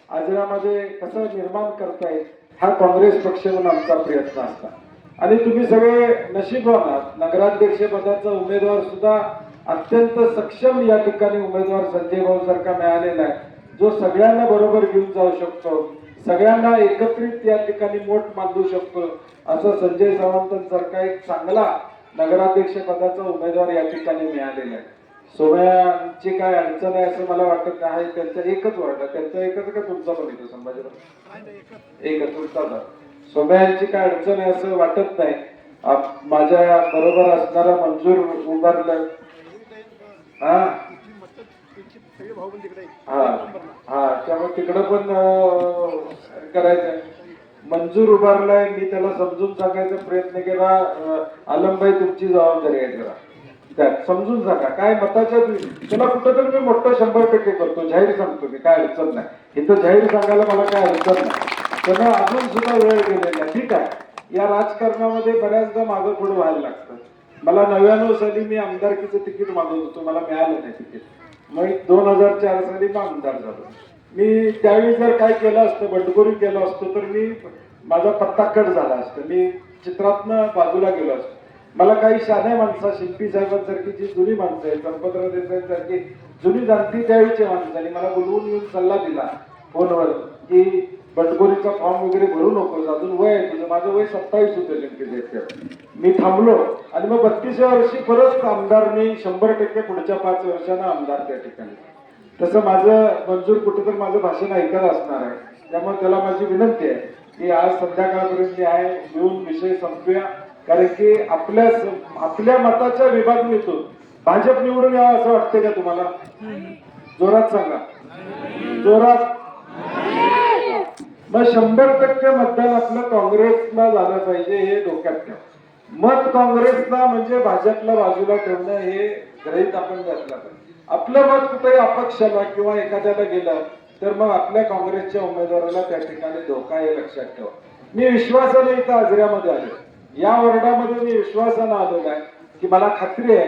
आजरामध्ये कसं निर्माण करता येईल हा काँग्रेस पक्ष म्हणून आमचा प्रयत्न असता। आणि तुम्ही सगळे नशीबवान आहात, नगराध्यक्ष पदाचा उमेदवार सुद्धा अत्यंत सक्षम या ठिकाणी उमेदवार संजय भाऊ सारखा मिळालेला आहे, जो सगळ्यांना बरोबर घेऊन जाऊ शकतो, सगळ्यांना एकत्रित या ठिकाणी मोठ बांधू शकतो, असं संजय सावंतांसारखा एक चांगला नगराध्यक्ष पदाचा उमेदवार या ठिकाणी मिळालेला आहे। सोमय्यांची काय अडचण आहे असं मला वाटत नाही, त्यांचा एकच वार्ड, त्यांचा एकच का तुमचा पण इथं संभाजीराव एकच तुमचा। सोमय्यांची काय अडचण आहे असं वाटत नाही। माझ्या बरोबर असणारा मंजूर उभारलं, हा हा त्यामुळे तिकडं पण करायचंय। मंजूर उभारलाय, मी त्याला समजून सांगायचा प्रयत्न केला, आलमबाई तुमची जबाबदारी आहे जरा त्यात समजून सांगा, काय मताच्या त्याला कुठंतरी मी मोठं 100% करतो, जाहीर सांगतो मी, काय अडचण नाही इथं, जाहीर सांगायला मला काय अडचण नाही। त्यांना अजून सुद्धा वेळ गेलेला, ठीक आहे। या राजकारणामध्ये बऱ्याचदा मागं पुढे व्हायला लागतं। मला 99 साली मी आमदारकीचं तिकीट मागत होतो, मला मिळालं नाही तिकीट, मग 2004 साली मी आमदार झालो। मी त्यावेळी जर काय केलं असतं, बंडखोरी केलं असतं तर मी माझा पत्ता कट झाला असता, मी चित्रातनं बाजूला गेलो असतो। मला काही शहाण्या माणसं, शिंपी साहेबांसारखी जी जुनी माणसं आहेत, गणपतराव देसाईंसारखी जुनी जाणती त्यावेळीच्या माणसांनी मला बोलवून येऊन सल्ला दिला फोनवर की बंडखोरीचा फॉर्म वगैरे भरू नको, अजून वय आहे तुझं, माझं वय 27 होतं नेमके। मी थांबलो आणि मग 32व्या वर्षी परत आमदार मी 100% पुढच्या 5 वर्षांना आमदार त्या ठिकाणी। तसं माझं मंजूर कुठेतरी माझं भाषण ऐकत असणार आहे, त्यामुळे त्याला माझी विनंती आहे की आज संध्याकाळपर्यंत जे आहे मिळून विषय संपूया, कारण की आपल्या मताच्या विभागणीतून भाजप निवडून यावं असं वाटतंय का तुम्हाला? जोरात सांगा, जोरात। मग 100% मतदान आपलं काँग्रेसला झालं पाहिजे हे डोक्यात ठेवा। मत काँग्रेसला म्हणजे भाजपला बाजूला ठेवणं हे गृहीत आपण घातलं पाहिजे। आपलं मत कुठेही अपक्षाला किंवा एखाद्याला गेलं तर मग आपल्या काँग्रेसच्या उमेदवाराला त्या ठिकाणी धोका हे लक्षात ठेवा। मी विश्वासाने इथं आजऱ्यामध्ये आलो, या वॉर्डामध्ये मी विश्वासानं आलेलो आहे की मला खात्री आहे